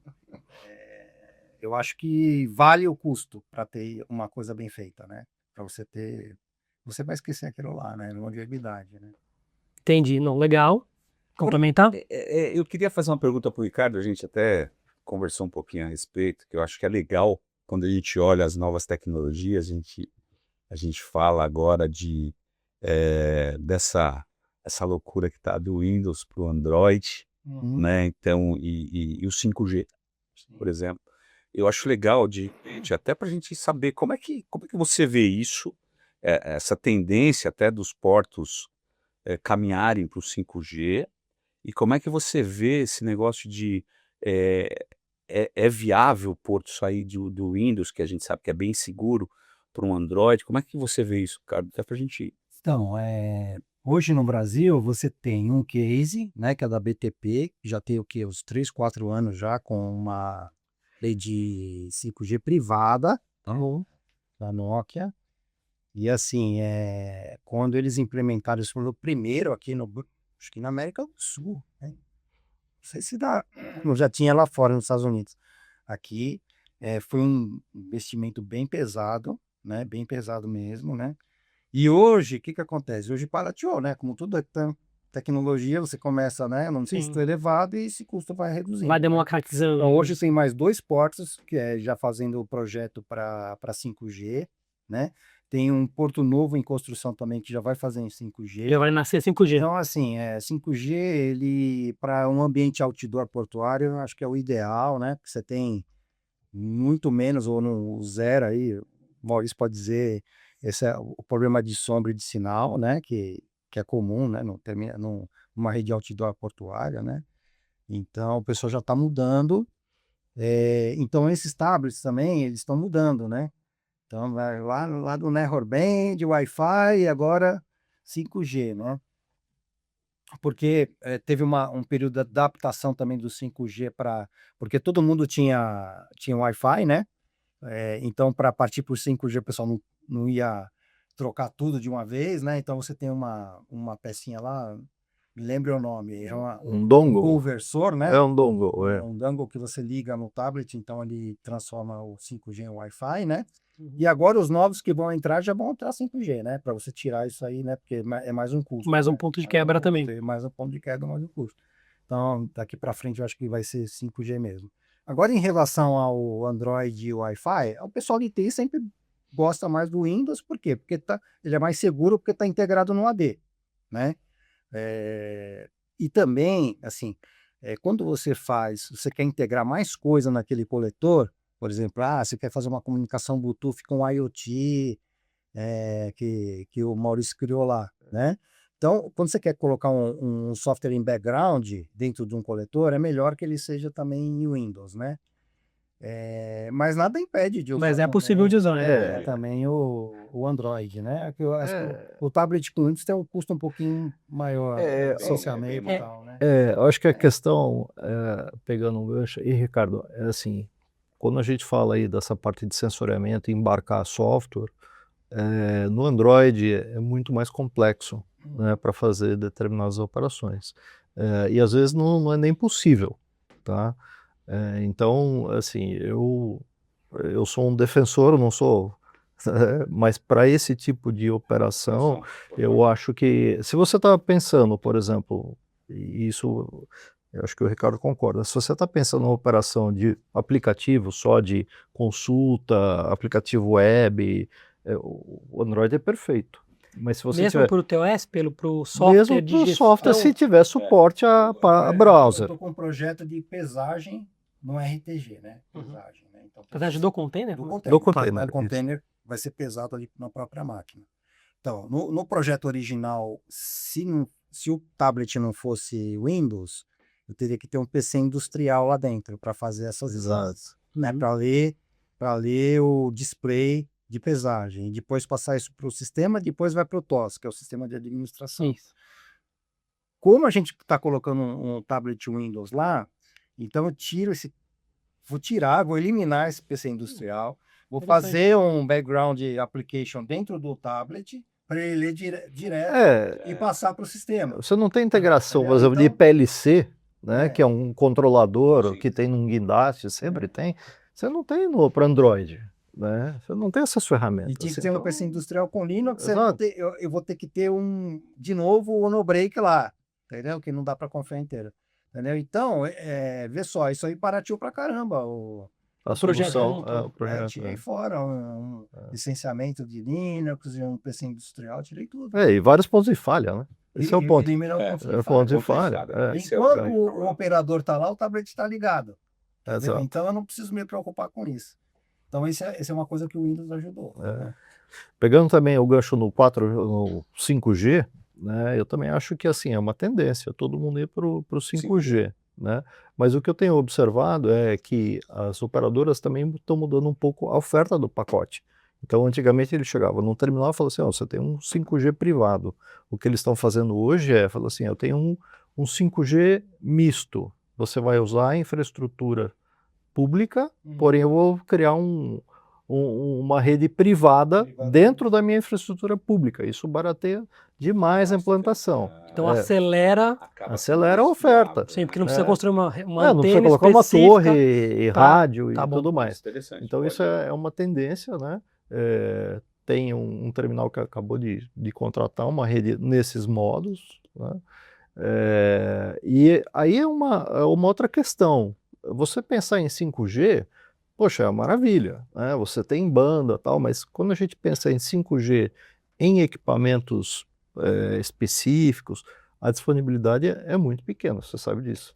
eu acho que vale o custo para ter uma coisa bem feita, né? Para você ter, você vai esquecer aquilo lá, né? Longevidade, né? Entendi. Não, legal. Complementar? Eu queria fazer uma pergunta para o Ricardo, a gente até conversou um pouquinho a respeito, que eu acho que é legal quando a gente olha as novas tecnologias, a gente fala agora dessa loucura que está do Windows para o Android, né? Então, e o 5G, por exemplo. Eu acho legal até para a gente saber como é que você vê isso, essa tendência até dos portos caminharem para o 5G, e como é que você vê esse negócio de é viável pôr isso aí do Windows, que a gente sabe que é bem seguro, para um Android? Como é que você vê isso, cara? Até para a gente... Então, hoje no Brasil você tem um case, né, que é da BTP, que já tem o quê? Uns 3, 4 anos já com uma rede 5G privada, da Nokia. E assim, quando eles implementaram isso no primeiro aqui acho que na América do Sul, né? Não sei se já tinha lá fora nos Estados Unidos. Aqui foi um investimento bem pesado, né? Bem pesado mesmo, né? E hoje, o que acontece? Hoje barateou, né? Como tudo é tecnologia, você começa, né? Num custo elevado e esse custo vai reduzindo. Vai democratizando. Então, hoje tem mais 2 portos, que já fazendo o projeto para 5G, né? Tem um porto novo em construção também, que já vai fazer em 5G. Já vai nascer 5G. Então, assim, 5G, ele, para um ambiente outdoor portuário, eu acho que é o ideal, né? Porque você tem muito menos, ou no zero aí, o Maurício pode dizer, esse é o problema de sombra e de sinal, né? Que é comum, né? Numa rede outdoor portuária, né? Então, o pessoal já está mudando. Então, esses tablets também, eles estão mudando, né? Então, vai lá do Narrowband, Wi-Fi e agora 5G, né? Porque teve um período de adaptação também do 5G porque todo mundo tinha Wi-Fi, né? Então, para partir para o 5G, o pessoal não ia trocar tudo de uma vez, né? Então, você tem uma pecinha lá, me lembra o nome, um dongle. Um conversor, né? É um dongle, Um dongle que você liga no tablet, então ele transforma o 5G em Wi-Fi, né? E agora os novos que vão entrar já vão entrar 5G, né? Para você tirar isso aí, né? Porque é mais um custo. Mais um né? ponto de quebra também. Mais um ponto de quebra, mais um custo. Então, daqui para frente eu acho que vai ser 5G mesmo. Agora, em relação ao Android e Wi-Fi, o pessoal de TI sempre gosta mais do Windows, por quê? Porque ele é mais seguro, porque está integrado no AD, né? E também, assim, quando você quer integrar mais coisa naquele coletor, por exemplo, você quer fazer uma comunicação Bluetooth com IoT, que o Maurício criou lá, né? Então, quando você quer colocar um software em background dentro de um coletor, é melhor que ele seja também em Windows, né? Mas nada impede de usar. Mas é possível de usar, né? Também o Android, né? Que eu acho que o tablet com Windows tem um custo um pouquinho maior, associamento e tal, né? Eu acho que a questão, pegando um gancho aí, Ricardo, é assim, quando a gente fala aí dessa parte de sensoriamento e embarcar software, no Android é muito mais complexo, né, para fazer determinadas operações. E às vezes não é nem possível, tá? Então, assim, eu sou um defensor, eu não sou... mas para esse tipo de operação, eu acho que... Se você está pensando, por exemplo, e isso... Eu acho que o Ricardo concorda. Se você está pensando numa operação de aplicativo, só de consulta, aplicativo web, o Android é perfeito. Mas se você mesmo para o TOS, pro software mesmo de pro gestão... software, se tiver suporte a browser. Eu estou com um projeto de pesagem no RTG, né? Pesagem, né? Então, Na verdade, do container? do container. Do container, O isso. container vai ser pesado ali na própria máquina. Então, no projeto original, se o tablet não fosse Windows, eu teria que ter um PC industrial lá dentro para fazer essas Exato. né, para ler o display de pesagem, e depois passar isso para o sistema, depois vai para o TOS, que é o sistema de administração. Isso. Como a gente está colocando um tablet Windows lá, então eu vou eliminar esse PC industrial, vou Interessante. fazer um background application dentro do tablet para ele ler direto e passar para o sistema. Você não tem integração, por Entendeu? exemplo, de Então- PLC, né, É. que é um controlador Sim. que tem num guindaste, sempre tem. Você não tem para Android, né? Você não tem essas ferramentas. E tinha que Então, ter um PC industrial com Linux, Exato. eu vou ter que ter de novo o ONOBreak lá, entendeu? Que não dá para confiar inteiro. Entendeu? Então, vê só, isso aí barateou pra caramba a projeto solução, como um o todo. projeto, tirei fora um licenciamento de Linux, um PC industrial, tirei tudo. e vários pontos de falha, né? Esse é o ponto. Eliminou o É, ponto de É o falha. ponto de Ponto de falha. falha. é. Esse é o Enquanto grande o problema. operador está lá, o tablet está ligado. Entendeu? Exato. Então eu não preciso me preocupar com isso. Então essa é uma coisa que o Windows ajudou. né? Pegando também o gancho no 5G, né, eu também acho que assim, é uma tendência, todo mundo ir para o 5G. Né? Mas o que eu tenho observado é que as operadoras também estão mudando um pouco a oferta do pacote. Então, antigamente ele chegava num terminal e falava assim, você tem um 5G privado. O que eles estão fazendo hoje falar assim, eu tenho um 5G misto. Você vai usar a infraestrutura pública, porém eu vou criar uma rede privada dentro da minha infraestrutura pública. Isso barateia demais a implantação. Então acelera Acelera a oferta. Sim, porque não precisa construir uma Não precisa antena colocar uma específica. torre e pra- rádio tá e bom. tudo mais. Interessante. Então isso é uma tendência, né? Tem um terminal que acabou de contratar uma rede nesses modos, né? E aí é uma outra questão. Você pensar em 5G, poxa, é uma maravilha, né? Você tem banda e tal, mas quando a gente pensa em 5G em equipamentos específicos, a disponibilidade é muito pequena, você sabe disso.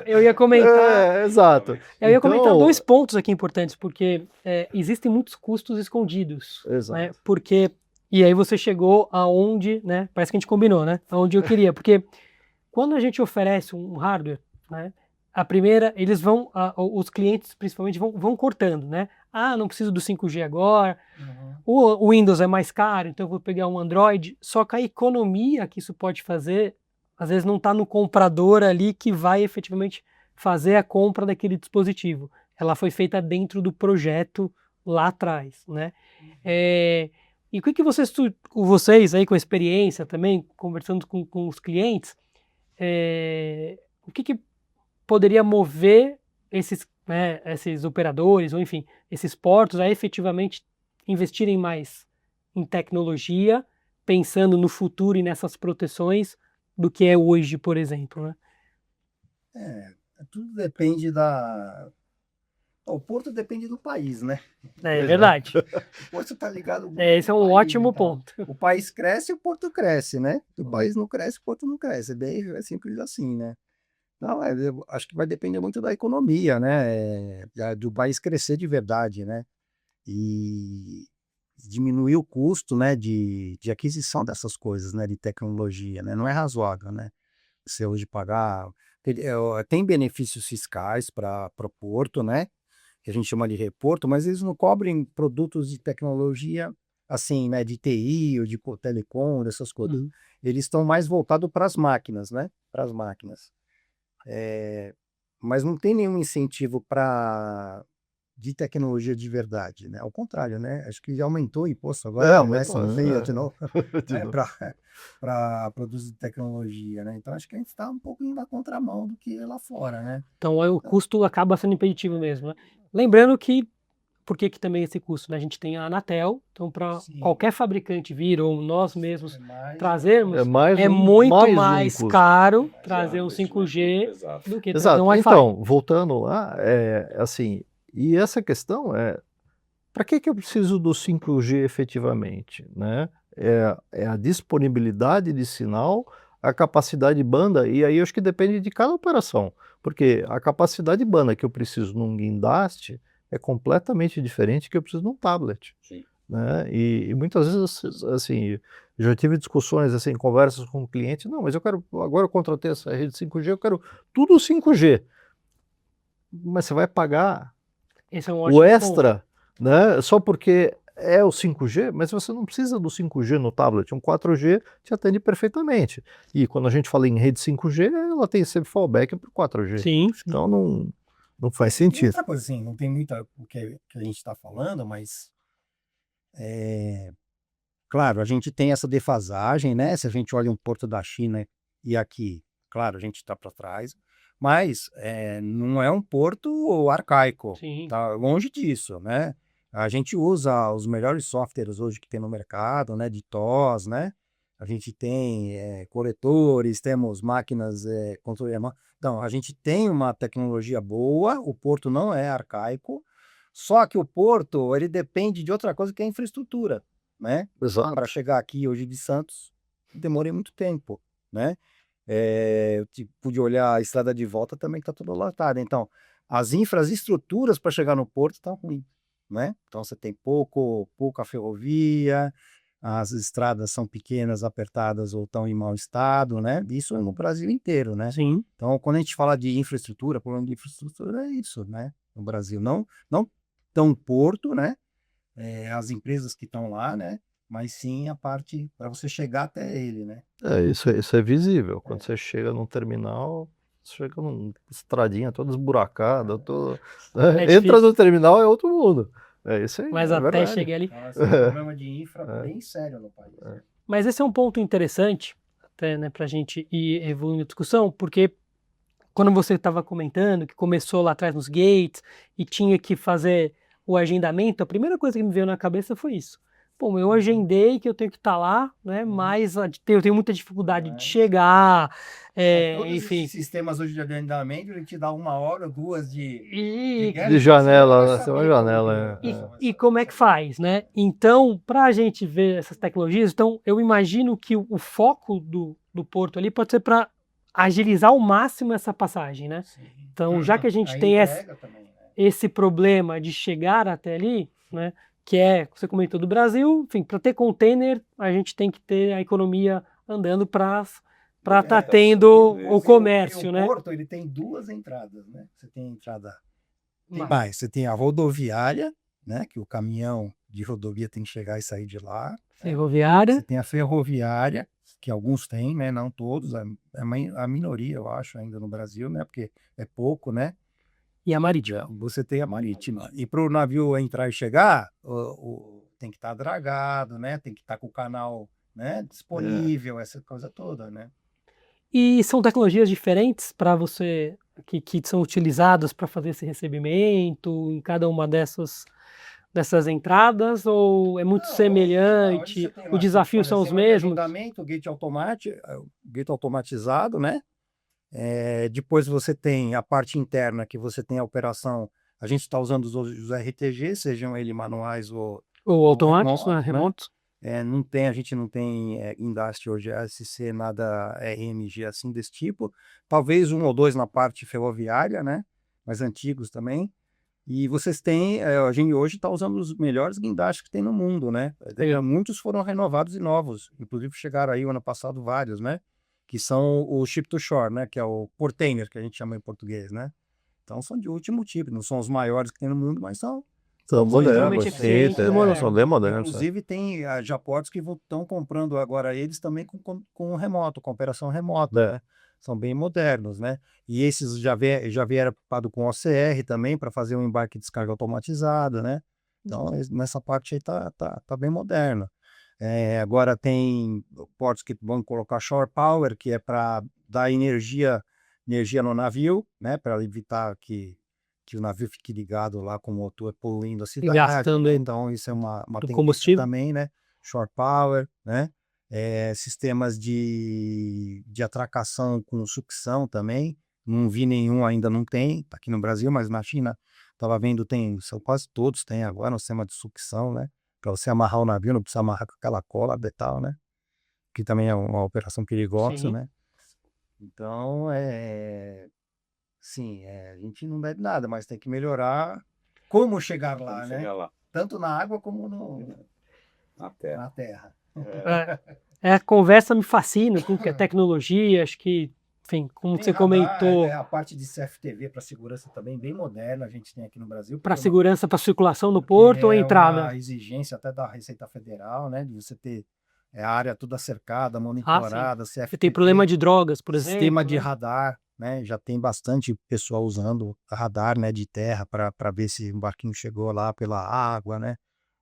Eu ia comentar. Exato. Eu ia comentar Então, dois pontos aqui importantes, porque existem muitos custos escondidos. Exato. Né? Porque, e aí você chegou aonde, né? Parece que a gente combinou, né? Aonde eu queria. Porque quando a gente oferece um hardware, né? A primeira, eles vão, os clientes principalmente vão cortando, né? Ah, não preciso do 5G agora, o Windows é mais caro, então eu vou pegar um Android. Só que a economia que isso pode fazer, às vezes não está no comprador ali que vai efetivamente fazer a compra daquele dispositivo. Ela foi feita dentro do projeto lá atrás, né? E o que vocês aí com a experiência também, conversando com os clientes, o que poderia mover esses operadores, ou enfim, esses portos a efetivamente investirem mais em tecnologia, pensando no futuro e nessas proteções do que é hoje, por exemplo, né? Tudo depende o porto depende do país, né? É verdade. O porto está ligado... Esse é um ótimo ponto. O país cresce e o porto cresce, né? Se o país não cresce, o porto não cresce. É simples assim, né? Não, eu acho que vai depender muito da economia, né? Do país crescer de verdade, né? E diminuir o custo, né? De aquisição dessas coisas, né? De tecnologia, né? Não é razoável, né? Você hoje pagar... Tem benefícios fiscais para o porto, né? Que a gente chama de reporto, mas eles não cobrem produtos de tecnologia assim, né? De TI ou de telecom, dessas coisas. Eles estão mais voltados para as máquinas, né? Para as máquinas. Mas não tem nenhum incentivo de tecnologia de verdade, né? Ao contrário, né? Acho que aumentou o imposto agora, aumentou, de novo, para produtos de tecnologia, né? Então acho que a gente está um pouco indo na contramão do que é lá fora, né? Então o custo acaba sendo impeditivo mesmo, né? Lembrando que, por que também esse custo, né? A gente tem a Anatel, então para qualquer fabricante vir ou nós mesmos trazermos, muito mais caro trazer um 5G do que trazer um Wi-Fi. Então, voltando lá, assim, e essa questão para que eu preciso do 5G efetivamente, né? É a disponibilidade de sinal, a capacidade de banda, e aí eu acho que depende de cada operação, porque a capacidade de banda que eu preciso num guindaste, é completamente diferente que eu preciso de um tablet. Sim. Né? E muitas vezes, assim, já tive discussões, assim, conversas com o cliente, não, mas agora eu contratei essa rede 5G, eu quero tudo 5G. Mas você vai pagar Esse é um o ótimo ponto. extra, né? Só porque é o 5G, mas você não precisa do 5G no tablet. Um 4G te atende perfeitamente. E quando a gente fala em rede 5G, ela tem sempre fallback para o 4G. Sim, sim. Então não faz E sentido. outra coisa, assim, não tem muita o que a gente está falando, mas claro, a gente tem essa defasagem, né? Se a gente olha um porto da China e aqui, claro, a gente está para trás, mas não é um porto arcaico, Sim. tá longe disso, né? A gente usa os melhores softwares hoje que tem no mercado, né? De TOS, né? A gente tem coletores, temos máquinas controle remoto. Então, a gente tem uma tecnologia boa, o porto não é arcaico, só que o porto, ele depende de outra coisa que é a infraestrutura, né? Exato. Para chegar aqui hoje de Santos, demorei muito tempo, né? Eu pude olhar a estrada de volta também, que está toda lotada. Então, as infraestruturas para chegar no porto estão ruins, né? Então, você tem pouca ferrovia, as estradas são pequenas, apertadas ou estão em mau estado, né? Isso é no Brasil inteiro, né? Sim. Então, quando a gente fala de infraestrutura, problema de infraestrutura é isso, né? No Brasil, não tão porto, né? As empresas que estão lá, né? Mas sim a parte para você chegar até ele, né? Isso é visível. Quando você chega num terminal, você chega numa estradinha toda esburacada, É entra difícil. no terminal é outro mundo. Isso aí Mas é até verdade. chegar ali. Então, assim, é um problema de infra bem sério no país. Né? Mas esse é um ponto interessante, até, né, para a gente ir evoluindo a discussão, porque quando você estava comentando que começou lá atrás nos gates e tinha que fazer o agendamento, a primeira coisa que me veio na cabeça foi isso. Pô, eu agendei que eu tenho que estar lá, né? Mas eu tenho muita dificuldade de chegar, Todos enfim. esses sistemas hoje de agendamento, ele te dá 1 hora, 2 E, gap, De janela, você né? não Uma vai saber janela. como e como é que faz, né? Então, para a gente ver essas tecnologias, então eu imagino que o foco do Porto ali pode ser para agilizar ao máximo essa passagem, né? Então, já que a gente tem também, né? esse problema de chegar até ali, né? Que é, você comentou do Brasil, enfim, para ter container, a gente tem que ter a economia andando para estar tendo o comércio, o né? porto, ele tem 2 entradas, né? Você tem a entrada... Você tem a rodoviária, né? Que o caminhão de rodovia tem que chegar e sair de lá. Ferroviária. Você tem a ferroviária, que alguns têm, né? Não todos, a minoria, eu acho, ainda no Brasil, né? Porque é pouco, né? E a marítima. Você tem a marítima. E para o navio entrar e chegar, tem que estar dragado, né? Tem que estar com o canal, né, disponível, essa coisa toda, né? E são tecnologias diferentes para você que são utilizadas para fazer esse recebimento em cada uma dessas entradas, ou é muito semelhante? Hoje Os desafios são os mesmos? O gate automatizado, né? Depois você tem a parte interna, que você tem a operação. A gente está usando os RTG, sejam eles manuais ou Automáticos, remotos, né? remotos? A gente não tem indústria hoje ASC, nada RMG assim desse tipo. Talvez 1 ou 2 na parte ferroviária, né? Mais antigos também. E vocês têm, a gente hoje está usando os melhores guindastes que tem no mundo, né? Muitos foram renovados e novos. Inclusive chegaram aí o ano passado vários, né? Que são o ship to shore, né? Que é o portainer, que a gente chama em português, né? Então são de último tipo. Não são os maiores que tem no mundo, mas são extremamente eficientes e modernos. São bem modernos. Inclusive, tem já portos que estão comprando agora eles também com remoto, com operação remota, né? São bem modernos, né? E esses já vieram equipados com OCR também, para fazer um embarque e descarga automatizada, né? Então, nessa parte aí tá bem moderno. Agora tem portos que vão colocar shore power, que é para dar energia no navio, né? Para evitar que o navio fique ligado lá com o motor poluindo a cidade. Gastando Então, isso é uma do tendência combustível. também, né? Shore power, né? Sistemas de atracação com sucção também. Não vi nenhum, ainda não tem, aqui no Brasil, mas na China, estava vendo, quase todos têm agora um sistema de sucção, né? Para você amarrar o navio, não precisa amarrar com aquela cola de tal, né? Que também é uma operação perigosa, Sim. né? Então, sim, a gente não deve nada, mas tem que melhorar como chegar lá, Vamos né? chegar lá, Tanto na água como na Terra. na terra. A conversa me fascina, tudo que é tecnologia, acho que, enfim, como Tem você radar, comentou, a parte de CFTV para segurança também bem moderna, a gente tem aqui no Brasil. para porque segurança, para circulação no porque porto ou é entrada. uma exigência até da Receita Federal, né? De você ter a área toda cercada, Ah, sim. monitorada, Você tem CFTV, problema de drogas, por exemplo, sistema de né? radar, né? Já tem bastante pessoal usando radar, né, de terra para ver se um barquinho chegou lá pela água, né?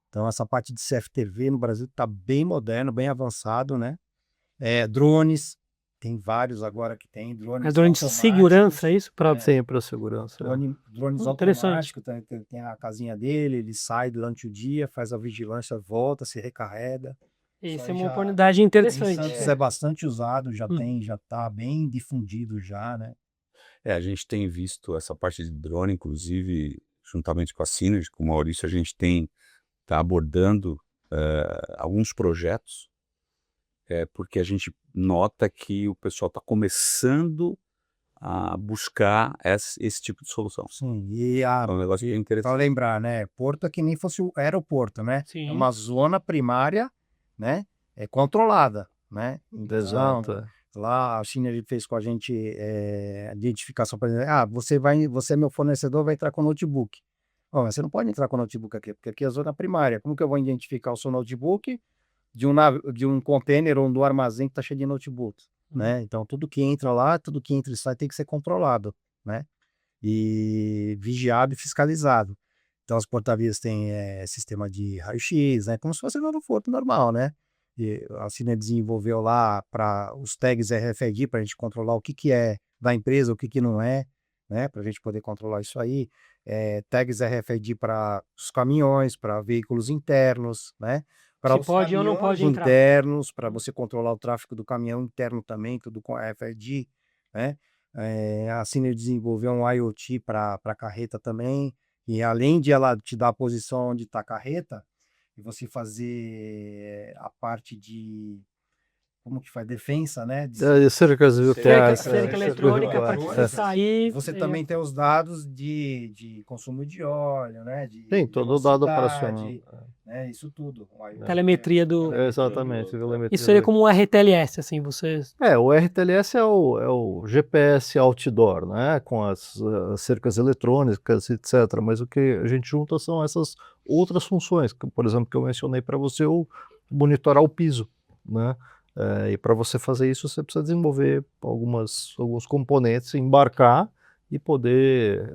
Então essa parte de CFTV no Brasil está bem moderno, bem avançado, né? Drones, tem vários agora que tem Mas drones durante segurança, é isso? Sim, para segurança. drones Interessante. automáticos, tem a casinha dele, ele sai durante o dia, faz a vigilância, volta, se recarrega. Isso Isso é aí uma já oportunidade em interessante. Santos é bastante usado, já Hum. está bem difundido já, né? A gente tem visto essa parte de drone, inclusive, juntamente com a Synergy, com o Maurício, a gente está abordando alguns projetos, porque a gente nota que o pessoal está começando a buscar esse tipo de solução. Sim, e É um negócio bem para interessante. lembrar, né? Porto é que nem fosse o aeroporto, né? Sim. É uma zona primária, né? É controlada, né? Então, Exato. lá a Synergy fez com a gente identificação para dizer, você é meu fornecedor, vai entrar com notebook. Ó, mas você não pode entrar com notebook aqui, porque aqui é a zona primária. Como que eu vou identificar o seu notebook de um container ou do armazém que está cheio de notebooks, né? Então tudo que entra lá, tudo que entra e sai tem que ser controlado, né? E vigiado e fiscalizado. Então as portavias têm sistema de raio-x, né? Como se fosse no aeroporto normal, né? E a Cine desenvolveu lá para os tags RFID para a gente controlar o que é da empresa, o que não é, né? Para a gente poder controlar isso aí. Tags RFID para os caminhões, para veículos internos, né? Para Se os pode ou não caminhões pode entrar. internos, para você controlar o tráfego do caminhão interno também, tudo com RFID, né? A Cine desenvolveu um IoT para carreta também, e além de ela te dar a posição onde está a carreta, e você fazer a parte de, como que faz, defensa, né? Cercas virtuais. Cerca eletrônica para que você sair. Você também tem os dados de consumo de óleo, né? De Tem todo o dado operacional. velocidade, né? Isso tudo. Telemetria do. Exatamente. Isso seria como um RTLS, assim, você. O RTLS é o GPS outdoor, né? Com as cercas eletrônicas, etc. Mas o que a gente junta são essas outras funções, por exemplo, que eu mencionei para você, o monitorar o piso, né? E para você fazer isso, você precisa desenvolver alguns componentes, embarcar e poder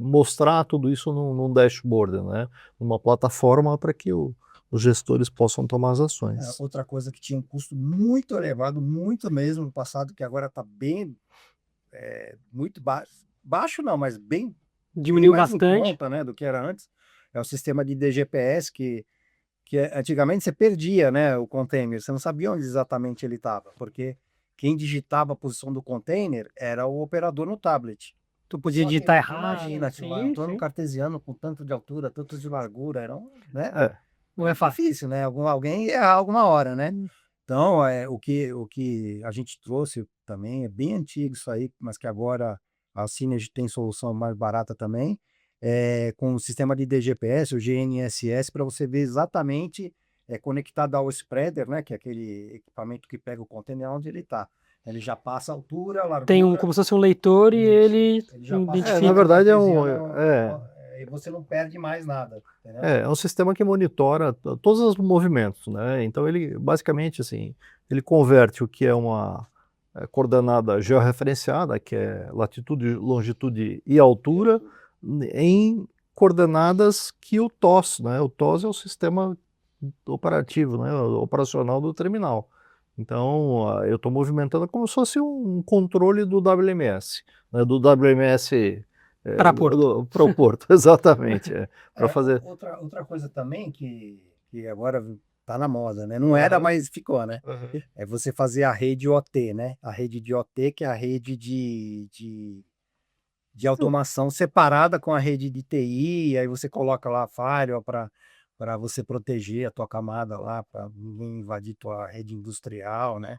mostrar tudo isso num dashboard, né? Numa plataforma para que os gestores possam tomar as ações. Outra coisa que tinha um custo muito elevado, muito mesmo no passado, que agora está bem, muito baixo. Baixo não, mas bem Diminuiu mais em bastante. conta, né, do que era antes. É o sistema de DGPS que antigamente você perdia, né, o container, você não sabia onde exatamente ele estava, porque quem digitava a posição do container era o operador no tablet. Tu podia Só que digitar errado. imagina, Sim, plano sim. cartesiano com tanto de altura, tanto de largura, era né? Não é fácil. Difícil, né? Alguém errar alguma hora, né? Então, o que a gente trouxe também é bem antigo isso aí, mas que agora a Synergy tem solução mais barata também, com o sistema de DGPS, o GNSS, para você ver exatamente conectado ao spreader, né? Que é aquele equipamento que pega o container onde ele está. Ele já passa a altura, a largura. Tem como se fosse um leitor e ele já passa identifica. Na verdade, e você não perde mais nada. Entendeu? É um sistema que monitora todos os movimentos, né? Então ele basicamente assim, ele converte o que é uma coordenada georreferenciada, que é latitude, longitude e altura, em coordenadas que o TOS, né? O TOS é o sistema operativo, né? Operacional do terminal. Então eu estou movimentando como se fosse um controle do WMS, né? Do WMS Para Porto. Para o Porto, exatamente. Para fazer. Outra coisa também que agora tá na moda, né? Não era, mas ficou, né? É você fazer a rede OT, né? A rede de OT, que é a rede de automação separada com a rede de TI, aí você coloca lá firewall para você proteger a tua camada lá, para ninguém invadir tua rede industrial, né?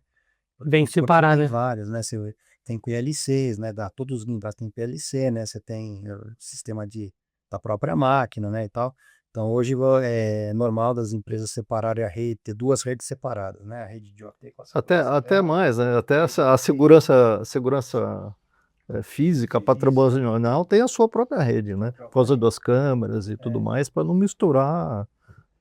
Bem separado, tem né? vários, né? Você tem PLCs, né? Todos os gimbals têm PLC, né? Você tem sistema de da própria máquina, né, e tal. Então, hoje é normal das empresas separarem a rede, ter 2 redes separadas, né, a rede de OT com a Até mais, né? Até a segurança física, patrimonial, tem a sua própria rede, né? Por causa das câmeras e tudo mais, para não misturar,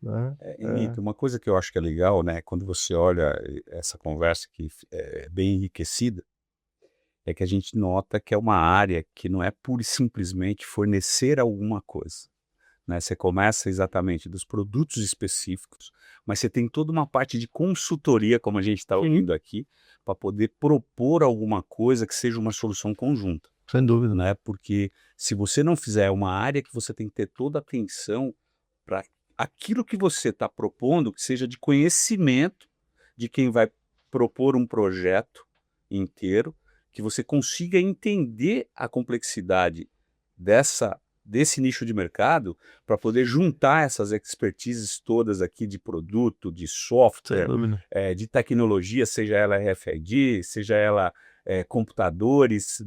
né? Nito, uma coisa que eu acho que é legal, né, quando você olha essa conversa que é bem enriquecida, é que a gente nota que é uma área que não é pura e simplesmente fornecer alguma coisa, né? Você começa exatamente dos produtos específicos, mas você tem toda uma parte de consultoria, como a gente está ouvindo aqui, para poder propor alguma coisa que seja uma solução conjunta, Sem dúvida. né? Porque se você não fizer uma área que você tem que ter toda a atenção para aquilo que você está propondo, que seja de conhecimento de quem vai propor um projeto inteiro, que você consiga entender a complexidade desse nicho de mercado para poder juntar essas expertises todas aqui de produto, de Sem software, dúvida. de tecnologia, seja ela RFID, seja ela computadores,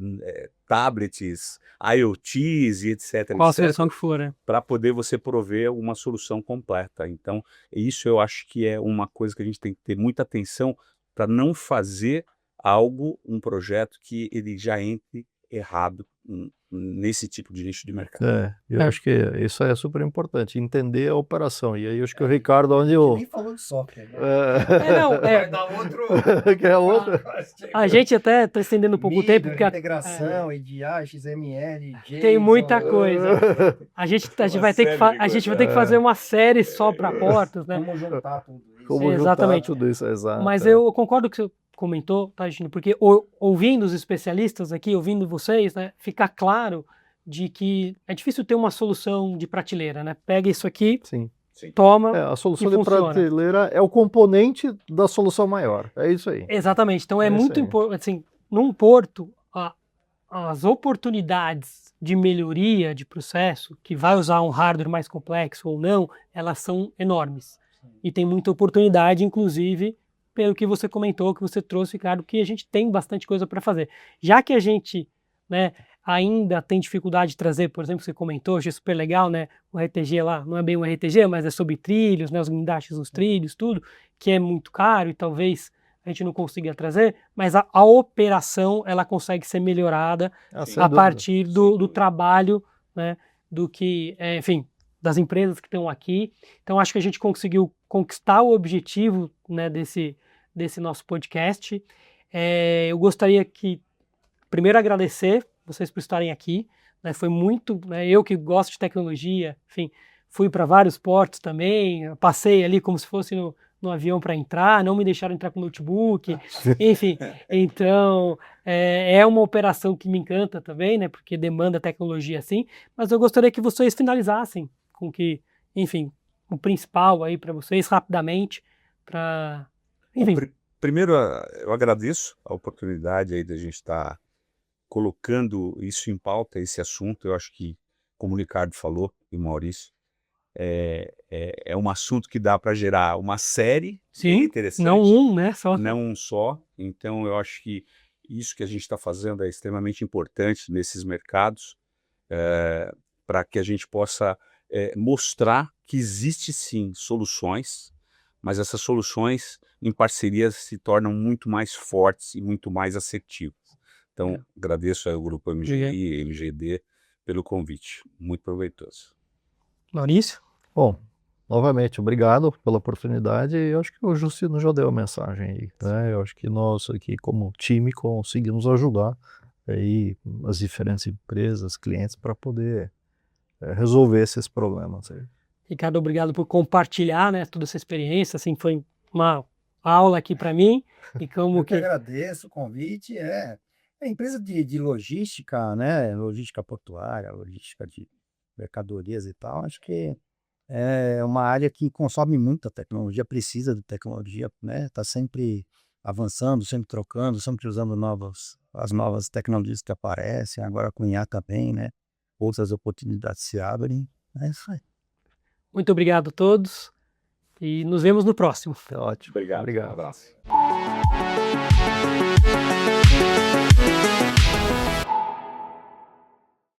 tablets, IoTs e etc. Qual a solução que for, né? Para poder você prover uma solução completa. Então, isso eu acho que é uma coisa que a gente tem que ter muita atenção para não fazer um projeto que ele já entre errado nesse tipo de nicho de mercado. Eu acho que isso é super importante, entender a operação. E aí eu acho que o Ricardo, onde eu... Nem falou de software, né? Vai dar outro... que é outro... A gente até está estendendo um pouco o tempo, porque integração, EDA, XML, JSON, tem muita coisa. A gente vai ter que fazer uma série só para portas, né? Como juntar tudo isso. Como Exatamente. juntar tudo isso, exato. Mas eu concordo com o que você comentou, tá, Gino? Porque ouvindo os especialistas aqui, ouvindo vocês, né, fica claro de que é difícil ter uma solução de prateleira, né? Pega isso aqui, Sim. toma A solução e de funciona. prateleira é o componente da solução maior. É isso aí. Exatamente. Então é É isso muito aí. importante, assim, num porto, as oportunidades de melhoria de processo, que vai usar um hardware mais complexo ou não, elas são enormes. E tem muita oportunidade, inclusive, pelo que você comentou, que você trouxe, Ricardo, que a gente tem bastante coisa para fazer. Já que a gente, né, ainda tem dificuldade de trazer, por exemplo, você comentou, achei super legal, né, o RTG lá, não é bem um RTG, mas é sobre trilhos, né, os guindastes nos trilhos, tudo, que é muito caro e talvez a gente não consiga trazer, mas a operação, ela consegue ser melhorada a partir do trabalho, né, do que, enfim, das empresas que estão aqui. Então, acho que a gente conseguiu conquistar o objetivo, né, desse nosso podcast. Eu gostaria que, primeiro, agradecer vocês por estarem aqui. Né, foi muito, né, eu que gosto de tecnologia, enfim, fui para vários portos também, passei ali como se fosse no avião para entrar, não me deixaram entrar com notebook, enfim. Então, é uma operação que me encanta também, né, porque demanda tecnologia assim, mas eu gostaria que vocês finalizassem com que, enfim, o principal aí para vocês, rapidamente, para... Enfim. Primeiro, eu agradeço a oportunidade aí da gente estar colocando isso em pauta, esse assunto. Eu acho que, como o Ricardo falou, e o Maurício, é um assunto que dá para gerar uma série interessante. Não né? Não um só. Então, eu acho que isso que a gente está fazendo é extremamente importante nesses mercados, para que a gente possa mostrar que existe sim soluções, mas essas soluções em parceria se tornam muito mais fortes e muito mais assertivas. Então, agradeço ao Grupo MGI e MGD pelo convite. Muito proveitoso. Maurício? Bom, novamente, obrigado pela oportunidade. Eu acho que o Justino já deu a mensagem aí, né? Eu acho que nós aqui, como time, conseguimos ajudar aí as diferentes empresas, clientes, para poder resolver esses problemas aí. Ricardo, obrigado por compartilhar, né, toda essa experiência, assim, foi uma aula aqui para mim. E como eu que agradeço o convite. É empresa de logística, né, logística portuária, logística de mercadorias e tal, acho que é uma área que consome muita tecnologia, precisa de tecnologia, né, tá sempre avançando, sempre trocando, sempre usando as novas tecnologias que aparecem, agora com IA também, né, outras oportunidades se abrem, é isso aí. Muito obrigado a todos e nos vemos no próximo. Ótimo. Obrigado. Obrigado. Um abraço.